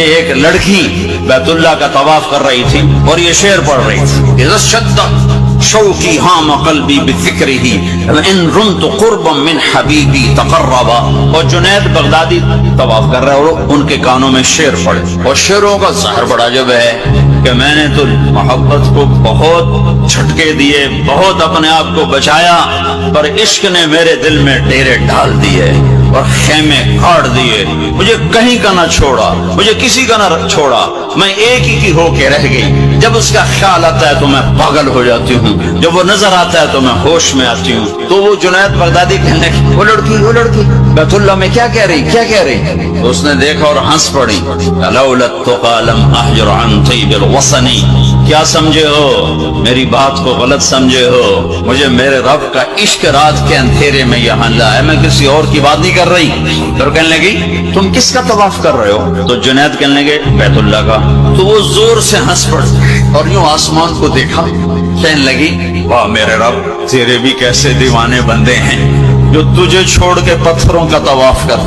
ایک لڑکی بیت اللہ کا طواف کر رہی تھی اور یہ شعر پڑھ رہی تھی، اذا اشتد شوقی ہام قلبی بفکرہ ان رمت قربا من حبیبی تقربا۔ اور جنید بغدادی طواف کر رہے اور ان کے کانوں میں شعر پڑے، اور شعروں کا ظاہر بڑا جب ہے کہ میں نے تو محبت کو بہت جھٹکے دیے، بہت اپنے آپ کو بچایا، پر عشق نے میرے دل میں ڈیرے ڈال دیے اور خیمے کاٹ دیے، مجھے کہیں کا نہ چھوڑا، مجھے کسی کا نہ چھوڑا، میں ایک ہی کی ہو کے رہ گئی۔ جب اس کا خیال آتا ہے تو میں پاگل ہو جاتی ہوں، جب وہ نظر آتا ہے تو میں ہوش میں آتی ہوں۔ تو وہ جنید بغدادی کہنے وہ لڑکی بیت اللہ میں کیا کہہ رہی؟ تو اس نے دیکھا اور ہنس پڑی، لولا التقى لم احجر عن طيب الوطن۔ کیا سمجھے ہو؟ میری بات کو غلط سمجھے ہو، مجھے میرے رب کا عشق رات کے اندھیرے میں یہاں لایا، میں کسی اور کی بات نہیں کر رہی۔ تو کہنے لگی تم کس کا طواف کر رہے ہو؟ تو جنید کہنے لگے بیت اللہ کا۔ تو وہ زور سے ہنس پڑی اور یوں آسمان کو دیکھا، کہنے لگی واہ میرے رب، تیرے بھی کیسے دیوانے بندے ہیں جو تجھے چھوڑ کے پتھروں کا طواف کرتے